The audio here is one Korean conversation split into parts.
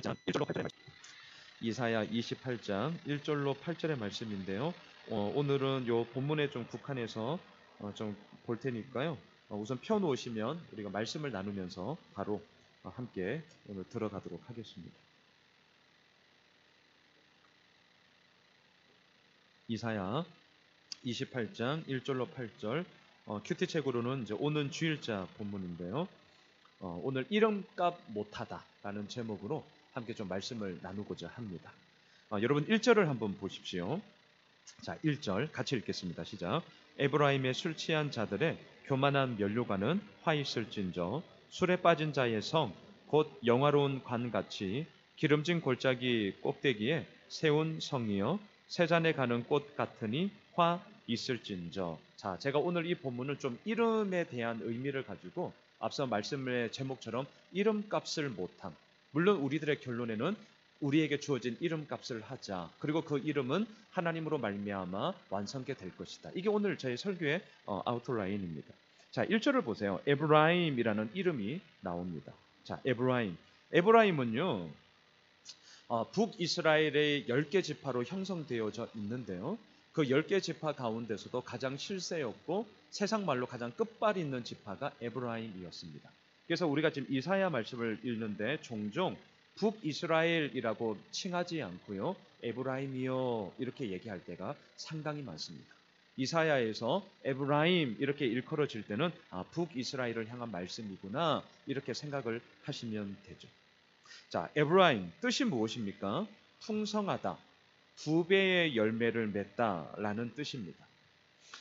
28장 1절로 8절의 말씀. 이사야 28장 1절로 8절의 말씀인데요. 오늘은 요 본문에 좀 국한해서 좀 볼 테니까요. 우선 펴 놓으시면 우리가 말씀을 나누면서 바로 함께 오늘 들어가도록 하겠습니다. 이사야 28장 1절로 8절, 큐티책으로는 이제 오는 주일자 본문인데요. 오늘 이름값 못하다라는 제목으로 함께 좀 말씀을 나누고자 합니다. 여러분 1절을 한번 보십시오. 자, 1절 같이 읽겠습니다. 시작. 에브라임의 술 취한 자들의 교만한 면류관은 화 있을진저, 술에 빠진 자의 성 곧 영화로운 관같이 기름진 골짜기 꼭대기에 세운 성이여 세잔에 가는 꽃 같으니 화 있을진저. 자, 제가 오늘 이 본문은 좀 이름에 대한 의미를 가지고 앞서 말씀의 제목처럼 이름값을 못함. 물론 우리들의 결론에는 우리에게 주어진 이름값을 하자. 그리고 그 이름은 하나님으로 말미암아 완성게 될 것이다. 이게 오늘 저희 설교의 아우트라인입니다. 자, 1절을 보세요. 에브라임이라는 이름이 나옵니다. 자, 에브라임은요, 북이스라엘의 10개 지파로 형성되어져 있는데요. 그 10개 지파 가운데서도 가장 실세였고 세상 말로 가장 끝발이 있는 지파가 에브라임이었습니다. 그래서 우리가 지금 이사야 말씀을 읽는데 종종 북이스라엘이라고 칭하지 않고요, 에브라임이요 이렇게 얘기할 때가 상당히 많습니다. 이사야에서 에브라임 이렇게 일컬어질 때는 북이스라엘을 향한 말씀이구나 이렇게 생각을 하시면 되죠. 자, 에브라임 뜻이 무엇입니까? 풍성하다, 2배의 열매를 맺다라는 뜻입니다.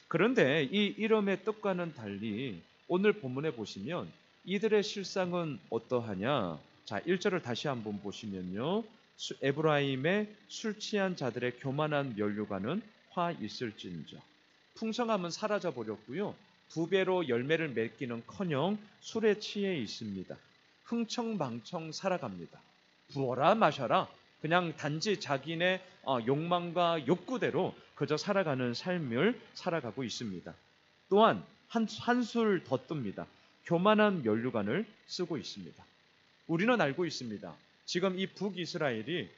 그런데 이 이름의 뜻과는 달리 오늘 본문에 보시면 이들의 실상은 어떠하냐? 자, 1절을 다시 한번 보시면요. 에브라임의 술 취한 자들의 교만한 면류관은 화 있을진저. 풍성함은 사라져 버렸고요. 2배로 열매를 맺기는커녕 술에 취해 있습니다. 흥청망청 살아갑니다. 부어라 마셔라. 그냥 단지 자기네 욕망과 욕구대로 그저 살아가는 삶을 살아가고 있습니다. 또한 한술 더 뜹니다. 교만한 면류관을 쓰고 있습니다. 우리는 알고 있습니다. 지금 이 북이스라엘이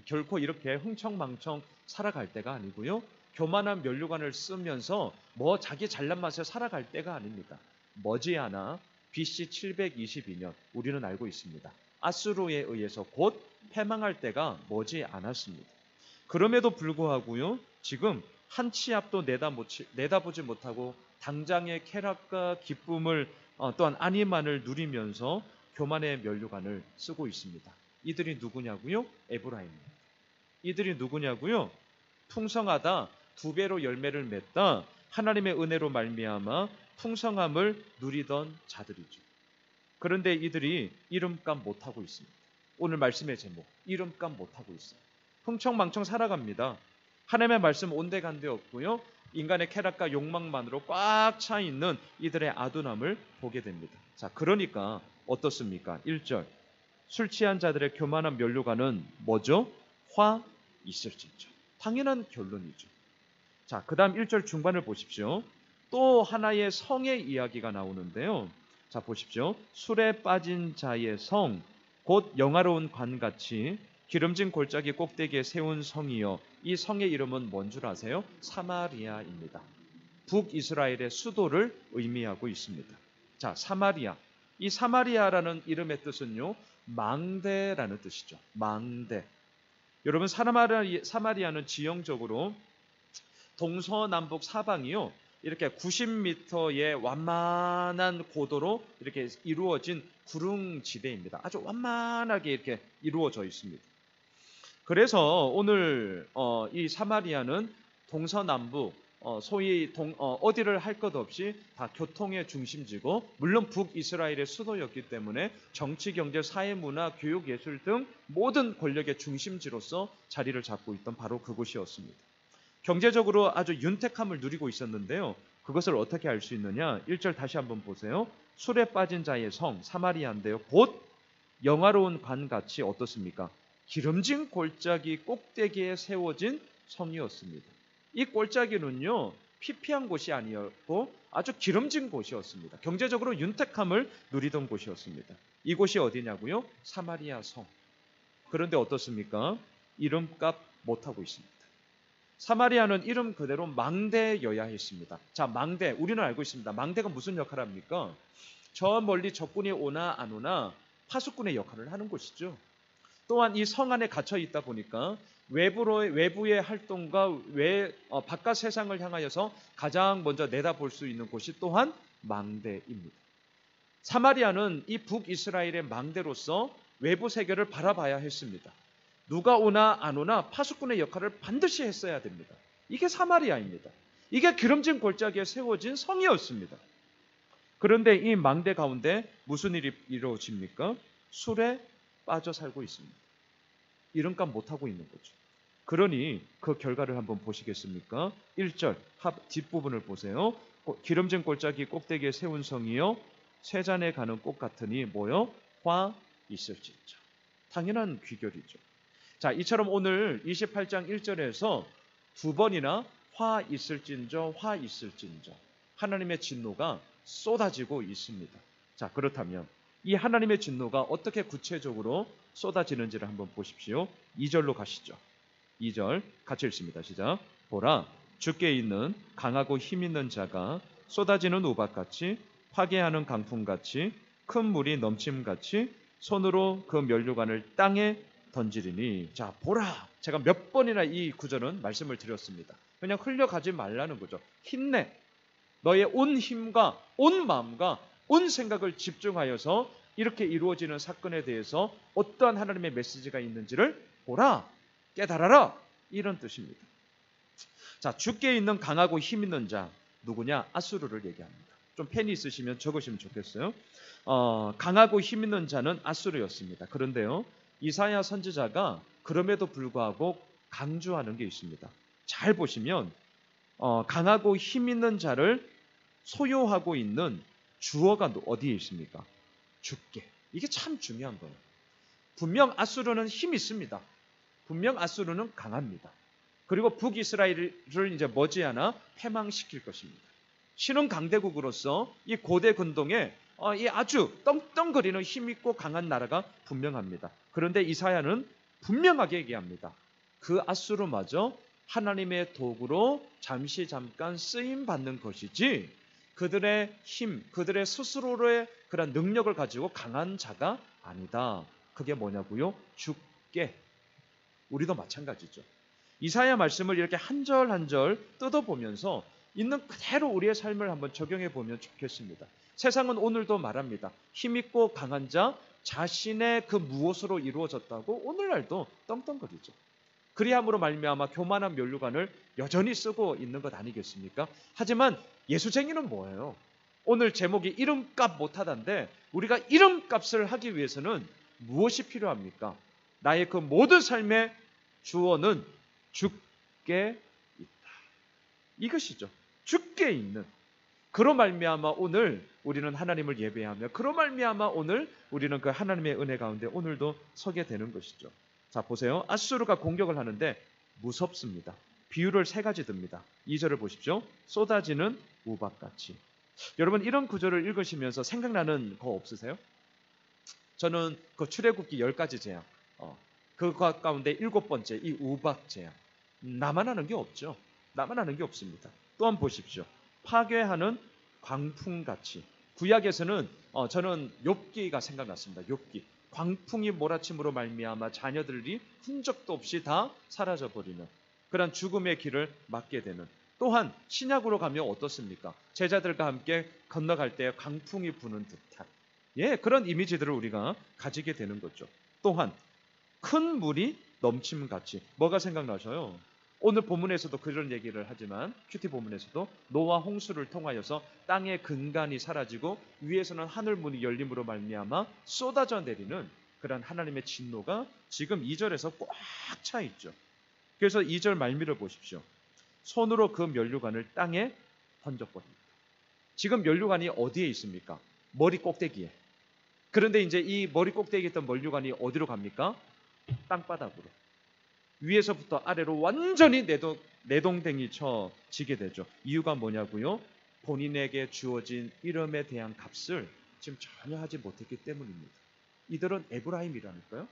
결코 이렇게 흥청망청 살아갈 때가 아니고요. 교만한 면류관을 쓰면서 자기 잘난 맛에 살아갈 때가 아닙니다. 머지않아 BC 722년 우리는 알고 있습니다. 아수르에 의해서 곧 패망할 때가 머지 않았습니다. 그럼에도 불구하고요, 지금 한 치 앞도 내다보지 못하고 당장의 쾌락과 기쁨을 또한 안위만을 누리면서 교만의 면류관을 쓰고 있습니다. 이들이 누구냐고요? 에브라임입니다. 이들이 누구냐고요? 풍성하다, 2배로 열매를 맺다, 하나님의 은혜로 말미암아 풍성함을 누리던 자들이죠. 그런데 이들이 이름값 못하고 있습니다. 오늘 말씀의 제목, 이름값 못하고 있어요. 흥청망청 살아갑니다. 하나님의 말씀 온데간데 없고요, 인간의 쾌락과 욕망만으로 꽉 차 있는 이들의 아둔함을 보게 됩니다. 자, 그러니까 어떻습니까? 1절, 술 취한 자들의 교만한 면류관은 뭐죠? 화 있을진저. 당연한 결론이죠. 자, 그 다음 1절 중반을 보십시오. 또 하나의 성의 이야기가 나오는데요. 자, 보십시오. 술에 빠진 자의 성, 곧 영화로운 관같이 기름진 골짜기 꼭대기에 세운 성이요. 이 성의 이름은 뭔 줄 아세요? 사마리아입니다. 북이스라엘의 수도를 의미하고 있습니다. 자, 사마리아. 이 사마리아라는 이름의 뜻은요, 망대라는 뜻이죠. 망대. 여러분, 사마리아는 지형적으로 동서남북 사방이요, 이렇게 90m의 완만한 고도로 이렇게 이루어진 구릉지대입니다. 아주 완만하게 이렇게 이루어져 있습니다. 그래서 오늘 이 사마리아는 동서남북 소위 어디를 할 것 없이 다 교통의 중심지고, 물론 북이스라엘의 수도였기 때문에 정치, 경제, 사회, 문화, 교육, 예술 등 모든 권력의 중심지로서 자리를 잡고 있던 바로 그곳이었습니다. 경제적으로 아주 윤택함을 누리고 있었는데요. 그것을 어떻게 알 수 있느냐? 1절 다시 한번 보세요. 술에 빠진 자의 성, 사마리아인데요. 곧 영화로운 관같이 어떻습니까? 기름진 골짜기 꼭대기에 세워진 성이었습니다. 이 골짜기는요, 피폐한 곳이 아니었고 아주 기름진 곳이었습니다. 경제적으로 윤택함을 누리던 곳이었습니다. 이곳이 어디냐고요? 사마리아 성. 그런데 어떻습니까? 이름값 못하고 있습니다. 사마리아는 이름 그대로 망대여야 했습니다. 자, 망대, 우리는 알고 있습니다. 망대가 무슨 역할을 합니까? 저 멀리 적군이 오나 안 오나 파수꾼의 역할을 하는 곳이죠. 또한 이 성 안에 갇혀 있다 보니까 외부의 활동과 바깥 세상을 향하여서 가장 먼저 내다볼 수 있는 곳이 또한 망대입니다. 사마리아는 이 북이스라엘의 망대로서 외부 세계를 바라봐야 했습니다. 누가 오나 안 오나 파수꾼의 역할을 반드시 했어야 됩니다. 이게 사마리아입니다. 이게 기름진 골짜기에 세워진 성이었습니다. 그런데 이 망대 가운데 무슨 일이 이루어집니까? 술에 빠져 살고 있습니다. 이름값 못하고 있는 거죠. 그러니 그 결과를 한번 보시겠습니까? 1절 뒷부분을 보세요. 기름진 골짜기 꼭대기에 세운 성이요 쇠잔에 가는 꽃 같으니 뭐요? 화 있을진저. 당연한 귀결이죠. 자, 이처럼 오늘 28장 1절에서 두 번이나 화 있을진저 화 있을진저 하나님의 진노가 쏟아지고 있습니다. 자, 그렇다면 이 하나님의 진노가 어떻게 구체적으로 쏟아지는지를 한번 보십시오. 2절로 가시죠. 2절 같이 읽습니다. 시작. 보라, 주께 있는 강하고 힘 있는 자가 쏟아지는 우박같이 파괴하는 강풍같이 큰 물이 넘침같이 손으로 그 면류관을 땅에 던지리니. 자, 보라. 제가 몇 번이나 이 구절은 말씀을 드렸습니다. 그냥 흘려가지 말라는 거죠. 힘내. 너의 온 힘과 온 마음과 온 생각을 집중하여서 이렇게 이루어지는 사건에 대해서 어떠한 하나님의 메시지가 있는지를 보라, 깨달아라, 이런 뜻입니다. 자, 주께 있는 강하고 힘 있는 자 누구냐? 아수르를 얘기합니다. 좀 펜이 있으시면 적으시면 좋겠어요. 강하고 힘 있는 자는 아수르였습니다. 그런데요, 이사야 선지자가 그럼에도 불구하고 강조하는 게 있습니다. 잘 보시면 강하고 힘 있는 자를 소유하고 있는 주어가 어디에 있습니까? 주께. 이게 참 중요한 거예요. 분명 아수르는 힘이 있습니다. 분명 아수르는 강합니다. 그리고 북이스라엘을 이제 머지않아 패망시킬 것입니다. 신흥 강대국으로서 이 고대 근동에 이 아주 떵떵거리는 힘있고 강한 나라가 분명합니다. 그런데 이사야는 분명하게 얘기합니다. 그 아수르마저 하나님의 도구로 잠깐 쓰임 받는 것이지 그들의 힘, 그들의 스스로의 그런 능력을 가지고 강한 자가 아니다. 그게 뭐냐고요? 주께. 우리도 마찬가지죠. 이사야 말씀을 이렇게 한 절 한 절 뜯어보면서 있는 그대로 우리의 삶을 한번 적용해 보면 좋겠습니다. 세상은 오늘도 말합니다. 힘있고 강한 자 자신의 그 무엇으로 이루어졌다고 오늘날도 떵떵거리죠. 그리함으로 말미암아 교만한 면류관을 여전히 쓰고 있는 것 아니겠습니까? 하지만 예수쟁이는 뭐예요? 오늘 제목이 이름값 못하다인데 우리가 이름값을 하기 위해서는 무엇이 필요합니까? 나의 그 모든 삶의 주어는 주께 있다. 이것이죠. 주께 있는. 그로 말미암아 오늘 우리는 하나님을 예배하며 그로 말미암아 오늘 우리는 그 하나님의 은혜 가운데 오늘도 서게 되는 것이죠. 자, 보세요. 아수르가 공격을 하는데 무섭습니다. 비유를 세 가지 듭니다. 2절을 보십시오. 쏟아지는 우박같이. 여러분 이런 구절을 읽으시면서 생각나는 거 없으세요? 저는 그 출애굽기 10가지 재앙, 그 가운데 7번째 이 우박 재앙. 나만 하는 게 없죠. 나만 하는 게 없습니다. 또한 보십시오. 파괴하는 광풍같이. 구약에서는 저는 욥기가 생각났습니다. 욥기. 광풍이 몰아침으로 말미암아 자녀들이 흔적도 없이 다 사라져버리는 그런 죽음의 길을 맞게 되는. 또한 신약으로 가면 어떻습니까? 제자들과 함께 건너갈 때 광풍이 부는 듯한 그런 이미지들을 우리가 가지게 되는 거죠. 또한 큰 물이 넘침같이. 뭐가 생각나셔요? 오늘 본문에서도 그런 얘기를 하지만 큐티 본문에서도 노아 홍수를 통하여서 땅의 근간이 사라지고 위에서는 하늘문이 열림으로 말미암아 쏟아져 내리는 그런 하나님의 진노가 지금 2절에서 꽉 차 있죠. 그래서 2절 말미를 보십시오. 손으로 그 면류관을 땅에 던져버립니다. 지금 면류관이 어디에 있습니까? 머리 꼭대기에. 그런데 이제 이 머리 꼭대기에 있던 면류관이 어디로 갑니까? 땅바닥으로. 위에서부터 아래로 완전히 내동댕이 쳐지게 되죠. 이유가 뭐냐고요? 본인에게 주어진 이름에 대한 값을 지금 전혀 하지 못했기 때문입니다. 이들은 에브라임이라니까요.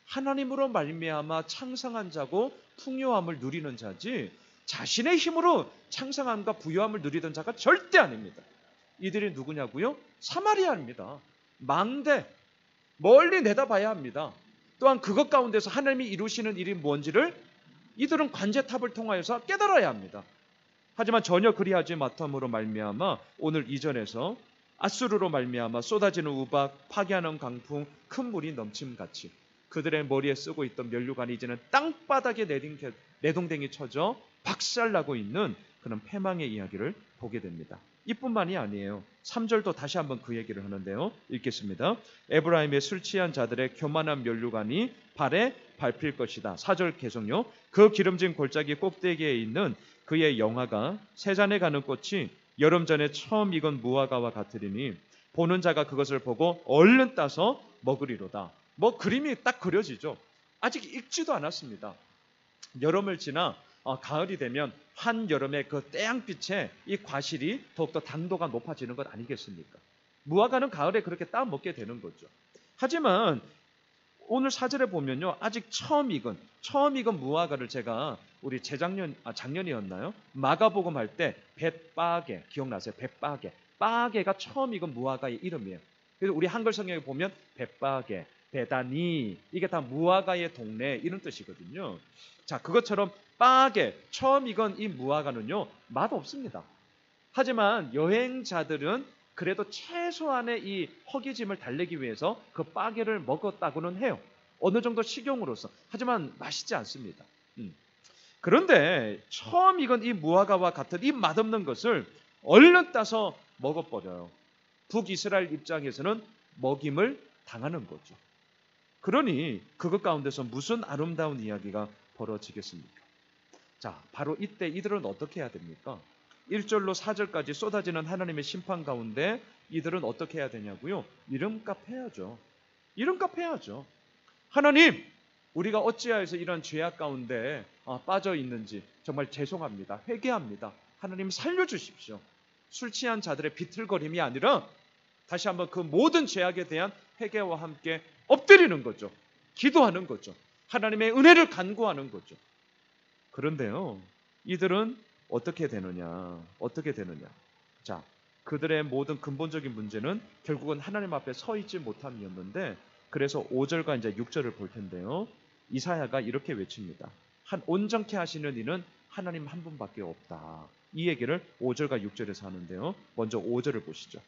하나님으로 말미암아 창상한 자고 풍요함을 누리는 자지 자신의 힘으로 창상함과 부요함을 누리던 자가 절대 아닙니다. 이들이 누구냐고요? 사마리아입니다. 망대, 멀리 내다봐야 합니다. 또한 그것 가운데서 하나님이 이루시는 일이 뭔지를 이들은 관제탑을 통하여서 깨달아야 합니다. 하지만 전혀 그리하지 못함으로 말미암아 오늘 2절에서 아수르로 말미암아 쏟아지는 우박, 파괴하는 강풍, 큰 물이 넘침같이 그들의 머리에 쓰고 있던 면류관이 이제는 땅바닥에 내동댕이 쳐져 박살나고 있는 그런 패망의 이야기를 보게 됩니다. 이뿐만이 아니에요. 3절도 다시 한번 그 얘기를 하는데요. 읽겠습니다. 에브라임의 술 취한 자들의 교만한 면류관이 발에 밟힐 것이다. 4절 계속요. 그 기름진 골짜기 꼭대기에 있는 그의 영화가 세잔에 가는 꽃이 여름 전에 처음 익은 무화과와 같으리니 보는 자가 그것을 보고 얼른 따서 먹으리로다. 뭐 그림이 딱 그려지죠. 아직 익지도 않았습니다. 여름을 지나 가을이 되면 한여름의 그 태양빛에 이 과실이 더욱더 당도가 높아지는 것 아니겠습니까? 무화과는 가을에 그렇게 따 먹게 되는 거죠. 하지만 오늘 4절에 보면요. 아직 처음 익은 무화과를 제가 우리 작년이었나요? 마가복음 할 때 벳바게 기억나세요? 벳바게. 바게가 처음 익은 무화과의 이름이에요. 그래서 우리 한글 성경에 보면 벳바게, 베다니 이게 다 무화과의 동네 이런 뜻이거든요. 자, 그것처럼 바게 처음 익은 이 무화과는요. 맛 없습니다. 하지만 여행자들은 그래도 최소한의 이 허기짐을 달래기 위해서 그 바게를 먹었다고는 해요. 어느 정도 식용으로서. 하지만 맛있지 않습니다. 그런데 처음 익은 이 무화과와 같은 이 맛없는 것을 얼른 따서 먹어버려요. 북이스라엘 입장에서는 먹임을 당하는 거죠. 그러니 그것 가운데서 무슨 아름다운 이야기가 벌어지겠습니까? 자, 바로 이때 이들은 어떻게 해야 됩니까? 1절로 4절까지 쏟아지는 하나님의 심판 가운데 이들은 어떻게 해야 되냐고요? 이름값 해야죠. 이름값 해야죠. 하나님, 우리가 어찌하여서 이런 죄악 가운데 빠져 있는지 정말 죄송합니다. 회개합니다. 하나님 살려주십시오. 술 취한 자들의 비틀거림이 아니라 다시 한번 그 모든 죄악에 대한 회개와 함께 엎드리는 거죠. 기도하는 거죠. 하나님의 은혜를 간구하는 거죠. 그런데요, 이들은 어떻게 되느냐? 자, 그들의 모든 근본적인 문제는 결국은 하나님 앞에 서 있지 못함이었는데, 그래서 5절과 이제 6절을 볼 텐데요. 이사야가 이렇게 외칩니다. 온전케 하시는 이는 하나님 한 분밖에 없다. 이 얘기를 5절과 6절에서 하는데요. 먼저 5절을 보시죠.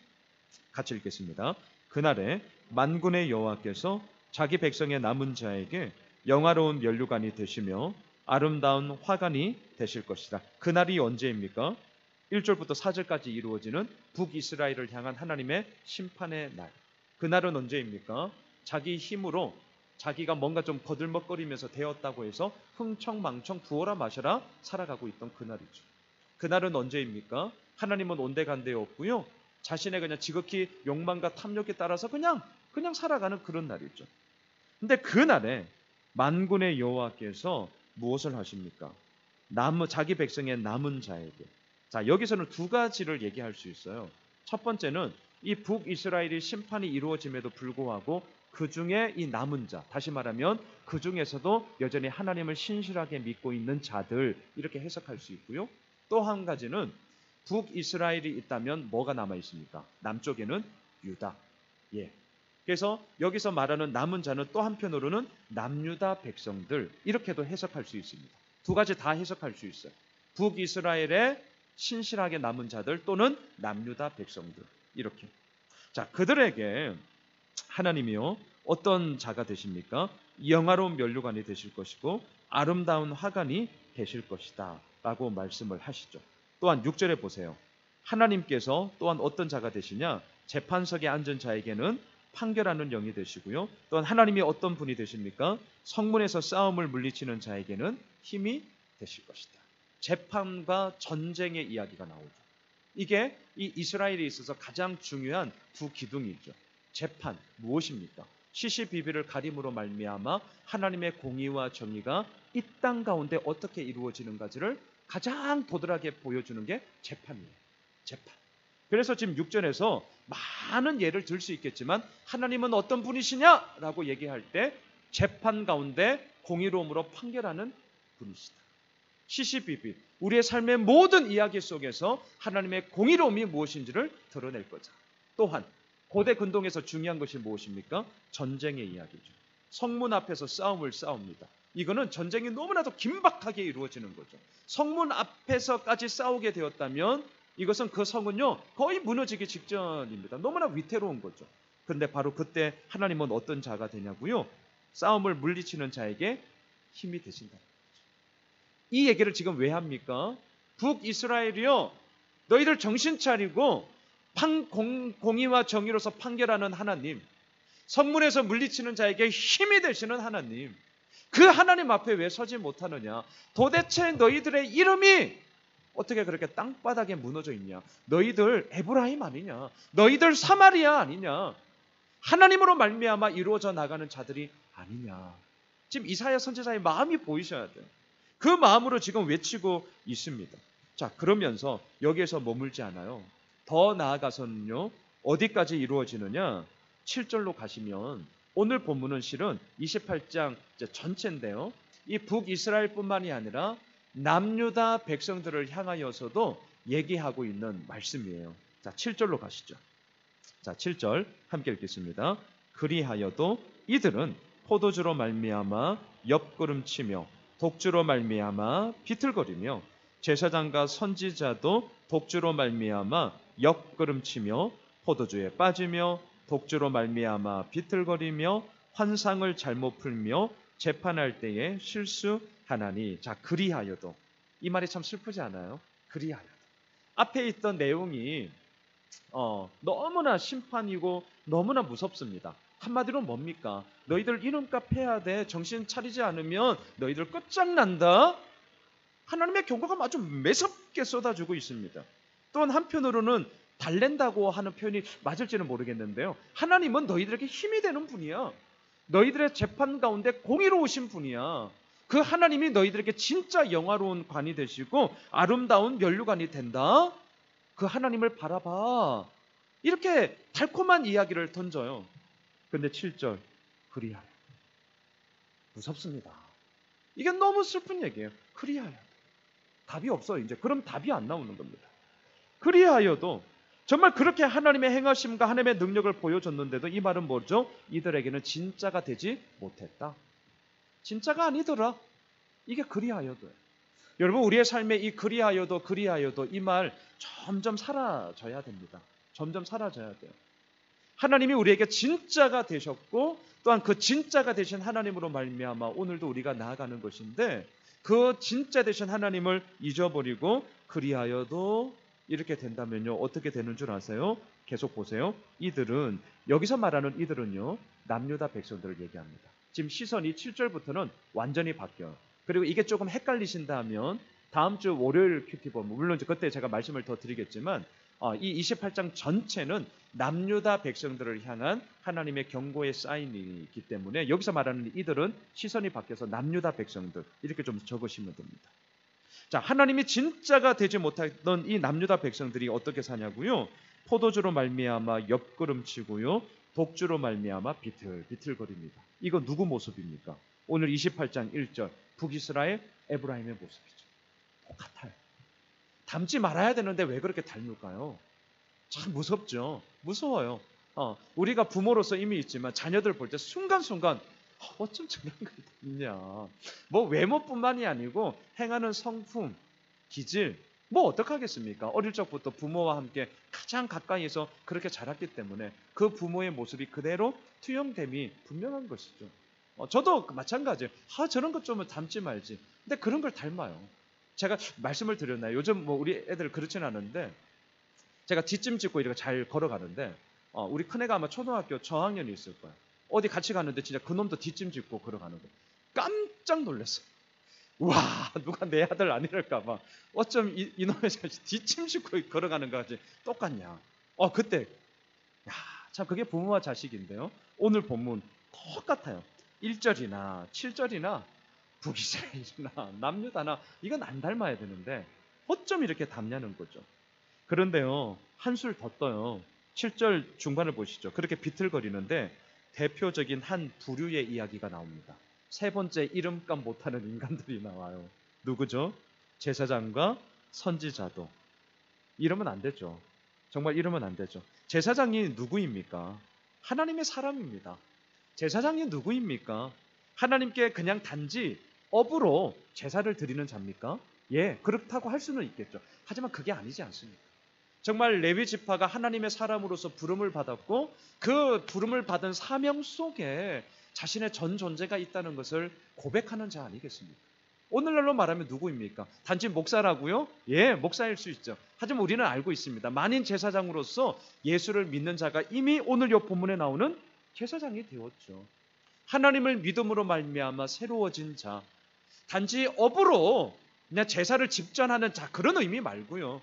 같이 읽겠습니다. 그날에 만군의 여호와께서 자기 백성의 남은 자에게 영화로운 면류관이 되시며 아름다운 화관이 되실 것이다. 그날이 언제입니까? 1절부터 4절까지 이루어지는 북이스라엘을 향한 하나님의 심판의 날. 그날은 언제입니까? 자기 힘으로 자기가 뭔가 좀 거들먹거리면서 되었다고 해서 흥청망청 부어라 마셔라 살아가고 있던 그날이죠. 그날은 언제입니까? 하나님은 온데간데 없고요. 자신의 그냥 지극히 욕망과 탐욕에 따라서 그냥 살아가는 그런 날이죠. 근데 그날에 만군의 여호와께서 무엇을 하십니까? 자기 백성의 남은 자에게. 자, 여기서는 두 가지를 얘기할 수 있어요. 첫 번째는 이 북이스라엘이 심판이 이루어짐에도 불구하고 그 중에 이 남은 자, 다시 말하면 그 중에서도 여전히 하나님을 신실하게 믿고 있는 자들, 이렇게 해석할 수 있고요. 또 한 가지는 북이스라엘이 있다면 뭐가 남아 있습니까? 남쪽에는 유다. 예. 그래서 여기서 말하는 남은 자는 또 한편으로는 남유다 백성들, 이렇게도 해석할 수 있습니다. 두 가지 다 해석할 수 있어요. 북이스라엘의 신실하게 남은 자들 또는 남유다 백성들, 이렇게. 자, 그들에게 하나님이요 어떤 자가 되십니까? 영화로운 면류관이 되실 것이고 아름다운 화관이 되실 것이다 라고 말씀을 하시죠. 또한 6절에 보세요. 하나님께서 또한 어떤 자가 되시냐? 재판석에 앉은 자에게는 판결하는 영이 되시고요. 또한 하나님이 어떤 분이 되십니까? 성문에서 싸움을 물리치는 자에게는 힘이 되실 것이다. 재판과 전쟁의 이야기가 나오죠. 이게 이 이스라엘에 있어서 가장 중요한 두 기둥이죠. 재판 무엇입니까? 시시비비를 가림으로 말미암아 하나님의 공의와 정의가 이 땅 가운데 어떻게 이루어지는가를 가장 도드라게 보여주는 게 재판이에요. 재판. 그래서 지금 6절에서 많은 예를 들 수 있겠지만 하나님은 어떤 분이시냐라고 얘기할 때 재판 가운데 공의로움으로 판결하는 분이시다. 시시비비 우리의 삶의 모든 이야기 속에서 하나님의 공의로움이 무엇인지를 드러낼 거죠. 또한 고대 근동에서 중요한 것이 무엇입니까? 전쟁의 이야기죠. 성문 앞에서 싸움을 싸웁니다. 이거는 전쟁이 너무나도 긴박하게 이루어지는 거죠. 성문 앞에서까지 싸우게 되었다면 이것은 그 성은요 거의 무너지기 직전입니다. 너무나 위태로운 거죠. 그런데 바로 그때 하나님은 어떤 자가 되냐고요? 싸움을 물리치는 자에게 힘이 되신다. 이 얘기를 지금 왜 합니까? 북이스라엘이요 너희들 정신 차리고 공의와 정의로서 판결하는 하나님, 성문에서 물리치는 자에게 힘이 되시는 하나님, 그 하나님 앞에 왜 서지 못하느냐? 도대체 너희들의 이름이 어떻게 그렇게 땅바닥에 무너져 있냐? 너희들 에브라임 아니냐? 너희들 사마리아 아니냐? 하나님으로 말미암아 이루어져 나가는 자들이 아니냐? 지금 이사야 선지자의 마음이 보이셔야 돼요. 그 마음으로 지금 외치고 있습니다. 자, 그러면서 여기에서 머물지 않아요. 더 나아가서는요. 어디까지 이루어지느냐? 7절로 가시면 오늘 본문은 실은 28장 전체인데요. 이 북이스라엘뿐만이 아니라 남유다 백성들을 향하여서도 얘기하고 있는 말씀이에요. 자, 7절로 가시죠. 자, 7절 함께 읽겠습니다. 그리하여도 이들은 포도주로 말미암아 옆구름치며 독주로 말미암아 비틀거리며 제사장과 선지자도 독주로 말미암아 옆구름치며 포도주에 빠지며 독주로 말미암아 비틀거리며 환상을 잘못 풀며 재판할 때에 실수하나니. 자, 그리하여도 이 말이 참 슬프지 않아요? 그리하여도 앞에 있던 내용이 너무나 심판이고 너무나 무섭습니다. 한마디로 뭡니까? 너희들 이름값 해야 돼. 정신 차리지 않으면 너희들 끝장난다. 하나님의 경고가 아주 매섭게 쏟아지고 있습니다. 또한 한편으로는 달랜다고 하는 표현이 맞을지는 모르겠는데요. 하나님은 너희들에게 힘이 되는 분이야. 너희들의 재판 가운데 공의로우신 분이야. 그 하나님이 너희들에게 진짜 영화로운 관이 되시고 아름다운 면류관이 된다. 그 하나님을 바라봐. 이렇게 달콤한 이야기를 던져요. 근데 7절 그리하여. 무섭습니다. 이게 너무 슬픈 얘기예요. 그리하여. 답이 없어요. 이제 그럼 답이 안 나오는 겁니다. 그리하여도 정말 그렇게 하나님의 행하심과 하나님의 능력을 보여줬는데도 이 말은 뭐죠? 이들에게는 진짜가 되지 못했다. 진짜가 아니더라. 이게 그리하여도예요. 여러분 우리의 삶에 이 그리하여도 이 말 점점 사라져야 됩니다. 점점 사라져야 돼요. 하나님이 우리에게 진짜가 되셨고 또한 그 진짜가 되신 하나님으로 말미암아 오늘도 우리가 나아가는 것인데 그 진짜 되신 하나님을 잊어버리고 그리하여도 이렇게 된다면요 어떻게 되는 줄 아세요? 계속 보세요. 이들은 여기서 말하는 이들은요 남유다 백성들을 얘기합니다. 지금 시선이 7절부터는 완전히 바뀌어요. 그리고 이게 조금 헷갈리신다면 다음 주 월요일 큐티버 물론 그때 제가 말씀을 더 드리겠지만 이 28장 전체는 남유다 백성들을 향한 하나님의 경고의 사인이기 때문에 여기서 말하는 이들은 시선이 바뀌어서 남유다 백성들 이렇게 좀 적으시면 됩니다. 자, 하나님이 진짜가 되지 못하던 이 남유다 백성들이 어떻게 사냐고요? 포도주로 말미암아 옆구름치고요 독주로 말미암아 비틀거립니다. 이거 누구 모습입니까? 오늘 28장 1절 북이스라엘 에브라임의 모습이죠. 똑같아요. 닮지 말아야 되는데 왜 그렇게 닮을까요? 참 무섭죠. 무서워요. 우리가 부모로서 이미 있지만 자녀들 볼 때 순간순간 어쩜 저런 걸 닮냐. 뭐 외모뿐만이 아니고 행하는 성품, 기질 뭐 어떡하겠습니까? 어릴 적부터 부모와 함께 가장 가까이에서 그렇게 자랐기 때문에 그 부모의 모습이 그대로 투영됨이 분명한 것이죠. 저도 마찬가지예요. 저런 것 좀 닮지 말지. 근데 그런 걸 닮아요. 제가 말씀을 드렸나요? 요즘 뭐 우리 애들 그렇진 않은데 제가 뒷짐 짚고 이렇게 잘 걸어가는데 우리 큰애가 아마 초등학교 저학년이 있을 거예요. 어디 같이 가는데 진짜 그놈도 뒷짐 짚고 걸어가는 거예요. 깜짝 놀랐어요. 와 누가 내 아들 안 이럴까 봐. 어쩜 이놈의 자식 뒷짐 짚고 걸어가는 거지 똑같냐. 그때 참 그게 부모와 자식인데요. 오늘 본문 똑같아요. 1절이나 7절이나 북이스라엘이나 남유다나 이건 안 닮아야 되는데 어쩜 이렇게 닮냐는 거죠. 그런데요 한술 더 떠요. 7절 중반을 보시죠. 그렇게 비틀거리는데 대표적인 한 부류의 이야기가 나옵니다. 세 번째 이름값 못하는 인간들이 나와요. 누구죠? 제사장과 선지자도. 이러면 안 되죠. 정말 이러면 안 되죠. 제사장이 누구입니까? 하나님의 사람입니다. 제사장이 누구입니까? 하나님께 그냥 단지 업으로 제사를 드리는 자입니까? 예, 그렇다고 할 수는 있겠죠. 하지만 그게 아니지 않습니까? 정말 레위 지파가 하나님의 사람으로서 부름을 받았고 그 부름을 받은 사명 속에 자신의 전 존재가 있다는 것을 고백하는 자 아니겠습니까? 오늘날로 말하면 누구입니까? 단지 목사라고요? 예, 목사일 수 있죠. 하지만 우리는 알고 있습니다. 만인 제사장으로서 예수를 믿는 자가 이미 오늘 이 본문에 나오는 제사장이 되었죠. 하나님을 믿음으로 말미암아 새로워진 자, 단지 업으로 그냥 제사를 집전하는 자, 그런 의미 말고요.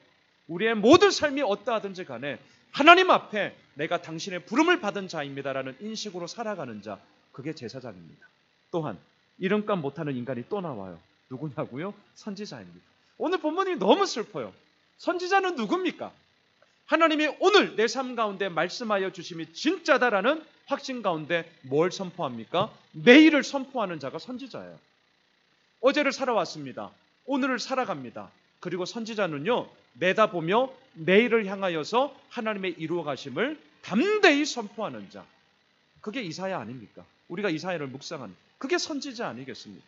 우리의 모든 삶이 어떠하든지 간에 하나님 앞에 내가 당신의 부름을 받은 자입니다라는 인식으로 살아가는 자, 그게 제사장입니다. 또한 이름값 못하는 인간이 또 나와요. 누구냐고요? 선지자입니다. 오늘 본문이 너무 슬퍼요. 선지자는 누굽니까? 하나님이 오늘 내 삶 가운데 말씀하여 주심이 진짜다라는 확신 가운데 뭘 선포합니까? 내일을 선포하는 자가 선지자예요. 어제를 살아왔습니다. 오늘을 살아갑니다. 그리고 선지자는요, 내다보며 내일을 향하여서 하나님의 이루어 가심을 담대히 선포하는 자. 그게 이사야 아닙니까? 우리가 이사야를 묵상하는, 그게 선지자 아니겠습니까?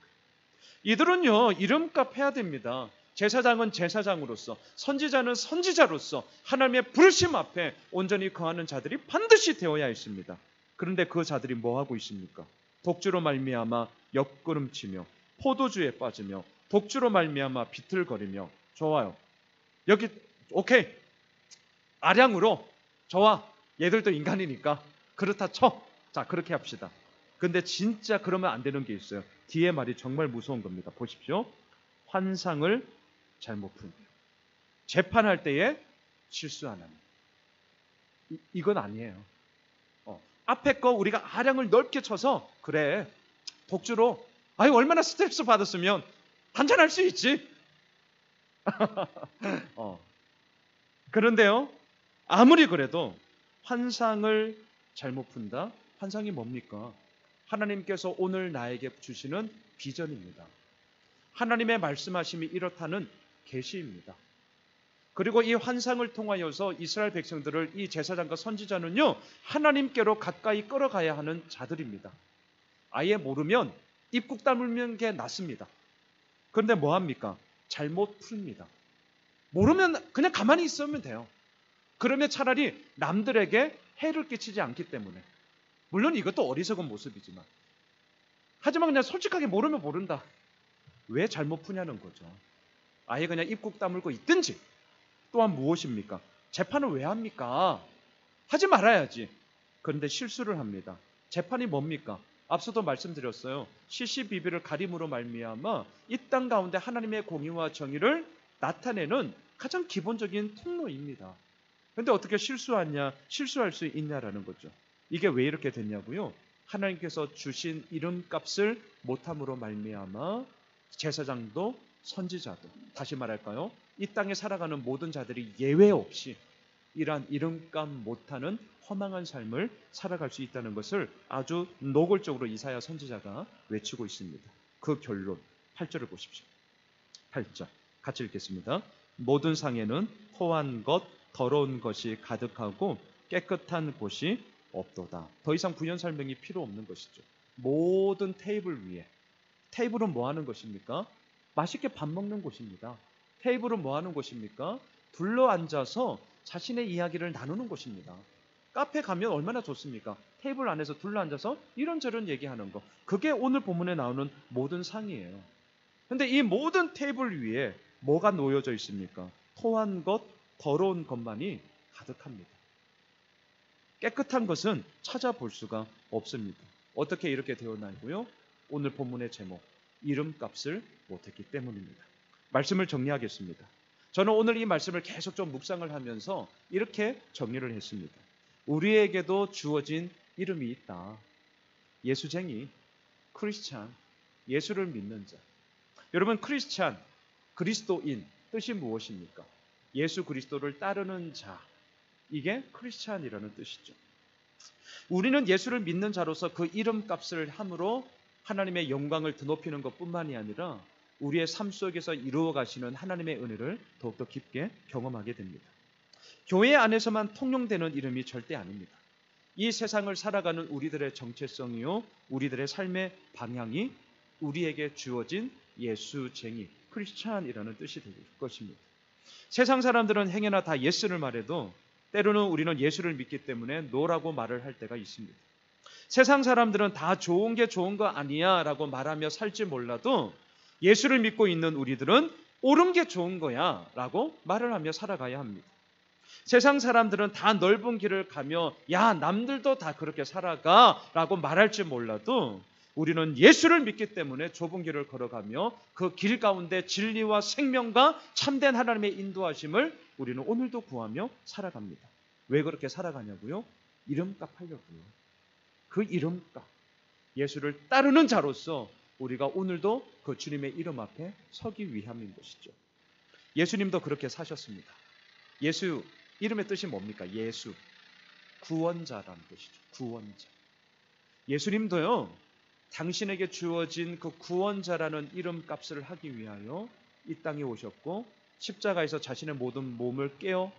이들은요, 이름값 해야 됩니다. 제사장은 제사장으로서, 선지자는 선지자로서 하나님의 부르심 앞에 온전히 거하는 자들이 반드시 되어야 했습니다. 그런데 그 자들이 뭐 하고 있습니까? 독주로 말미암아 옆구름치며 포도주에 빠지며 독주로 말미암아 비틀거리며. 좋아요. 여기 오케이. 아량으로 좋아. 얘들도 인간이니까 그렇다 쳐. 자, 그렇게 합시다. 근데 진짜 그러면 안 되는 게 있어요. 뒤에 말이 정말 무서운 겁니다. 보십시오. 환상을 잘못 풀며 재판할 때에 실수 안 하는. 이건 아니에요. 앞에 거 우리가 아량을 넓게 쳐서 그래 독주로 아유 얼마나 스트레스 받았으면 한잔할 수 있지. 그런데요, 아무리 그래도 환상을 잘못 푼다. 환상이 뭡니까? 하나님께서 오늘 나에게 주시는 비전입니다. 하나님의 말씀하심이 이렇다는 계시입니다. 그리고 이 환상을 통하여서 이스라엘 백성들을 이 제사장과 선지자는요, 하나님께로 가까이 끌어가야 하는 자들입니다. 아예 모르면 입국 다물는 게 낫습니다. 그런데 뭐 합니까? 잘못 풉니다. 모르면 그냥 가만히 있으면 돼요. 그러면 차라리 남들에게 해를 끼치지 않기 때문에. 물론 이것도 어리석은 모습이지만. 하지만 그냥 솔직하게 모르면 모른다. 왜 잘못 푸냐는 거죠. 아예 그냥 입국 다물고 있든지. 또한 무엇입니까? 재판을 왜 합니까? 하지 말아야지. 그런데 실수를 합니다. 재판이 뭡니까? 앞서도 말씀드렸어요. 시시비비를 가림으로 말미암아 이 땅 가운데 하나님의 공의와 정의를 나타내는 가장 기본적인 통로입니다. 그런데 어떻게 실수할 수 있냐라는 거죠. 이게 왜 이렇게 됐냐고요? 하나님께서 주신 이름값을 못함으로 말미암아 제사장도 선지자도, 다시 말할까요? 이 땅에 살아가는 모든 자들이 예외 없이 이러한 이름값 못하는 허망한 삶을 살아갈 수 있다는 것을 아주 노골적으로 이사야 선지자가 외치고 있습니다. 그 결론 8절을 보십시오. 8절 같이 읽겠습니다. 모든 상에는 토한 것, 더러운 것이 가득하고 깨끗한 곳이 없도다. 더 이상 부연 설명이 필요 없는 것이죠. 모든 테이블 위에, 테이블은 뭐 하는 것입니까? 맛있게 밥 먹는 곳입니다. 테이블은 뭐 하는 곳입니까? 둘러앉아서 자신의 이야기를 나누는 곳입니다. 카페 가면 얼마나 좋습니까? 테이블 안에서 둘러앉아서 이런저런 얘기하는 거. 그게 오늘 본문에 나오는 모든 상이에요. 그런데 이 모든 테이블 위에 뭐가 놓여져 있습니까? 토한 것, 더러운 것만이 가득합니다. 깨끗한 것은 찾아볼 수가 없습니다. 어떻게 이렇게 되었나고요? 오늘 본문의 제목, 이름값을 못했기 때문입니다. 말씀을 정리하겠습니다. 저는 오늘 이 말씀을 계속 좀 묵상을 하면서 이렇게 정리를 했습니다. 우리에게도 주어진 이름이 있다. 예수쟁이, 크리스찬, 예수를 믿는 자. 여러분, 크리스찬, 그리스도인 뜻이 무엇입니까? 예수 그리스도를 따르는 자. 이게 크리스찬이라는 뜻이죠. 우리는 예수를 믿는 자로서 그 이름값을 함으로 하나님의 영광을 드높이는 것뿐만이 아니라 우리의 삶 속에서 이루어 가시는 하나님의 은혜를 더욱더 깊게 경험하게 됩니다. 교회 안에서만 통용되는 이름이 절대 아닙니다. 이 세상을 살아가는 우리들의 정체성이요, 우리들의 삶의 방향이 우리에게 주어진 예수쟁이, 크리스찬이라는 뜻이 될 것입니다. 세상 사람들은 행여나 다 예스를 말해도 때로는 우리는 예수를 믿기 때문에 노라고 말을 할 때가 있습니다. 세상 사람들은 다 좋은 게 좋은 거 아니야 라고 말하며 살지 몰라도 예수를 믿고 있는 우리들은 옳은 게 좋은 거야 라고 말을 하며 살아가야 합니다. 세상 사람들은 다 넓은 길을 가며 야 남들도 다 그렇게 살아가 라고 말할지 몰라도 우리는 예수를 믿기 때문에 좁은 길을 걸어가며 그 길 가운데 진리와 생명과 참된 하나님의 인도하심을 우리는 오늘도 구하며 살아갑니다. 왜 그렇게 살아가냐고요? 이름값 하려고요. 그 이름값, 예수를 따르는 자로서 우리가 오늘도 그 주님의 이름 앞에 서기 위함인 것이죠. 예수님도 그렇게 사셨습니다. 예수 이름의 뜻이 뭡니까? 예수, 구원자라는 뜻이죠. 구원자. 예수님도요, 당신에게 주어진 그 구원자라는 이름값을 하기 위하여 이 땅에 오셨고 십자가에서 자신의 모든 몸을 깨어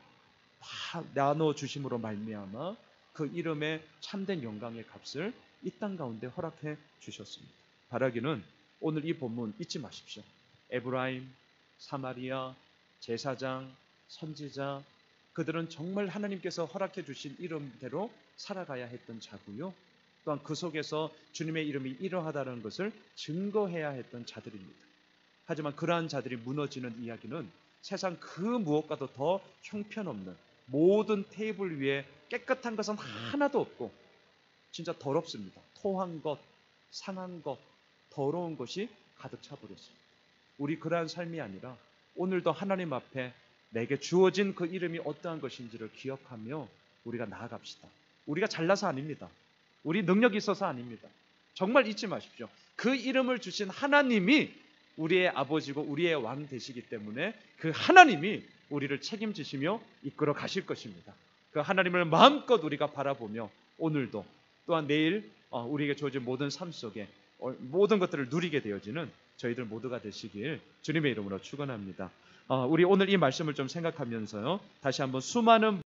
다 나눠주심으로 말미암아 그 이름의 참된 영광의 값을 이 땅 가운데 허락해 주셨습니다. 바라기는 오늘 이 본문 잊지 마십시오. 에브라임, 사마리아, 제사장, 선지자, 그들은 정말 하나님께서 허락해 주신 이름대로 살아가야 했던 자고요. 또한 그 속에서 주님의 이름이 이러하다는 것을 증거해야 했던 자들입니다. 하지만 그러한 자들이 무너지는 이야기는 세상 그 무엇과도 더 형편없는, 모든 테이블 위에 깨끗한 것은 하나도 없고 진짜 더럽습니다. 토한 것, 상한 것, 더러운 것이 가득 차버렸습니다. 우리 그러한 삶이 아니라 오늘도 하나님 앞에 내게 주어진 그 이름이 어떠한 것인지를 기억하며 우리가 나아갑시다. 우리가 잘나서 아닙니다. 우리 능력이 있어서 아닙니다. 정말 잊지 마십시오. 그 이름을 주신 하나님이 우리의 아버지고 우리의 왕 되시기 때문에 그 하나님이 우리를 책임지시며 이끌어 가실 것입니다. 그 하나님을 마음껏 우리가 바라보며 오늘도 또한 내일 우리에게 주어진 모든 삶 속에 모든 것들을 누리게 되어지는 저희들 모두가 되시길 주님의 이름으로 축원합니다. 우리 오늘 이 말씀을 좀 생각하면서요, 다시 한번 수많은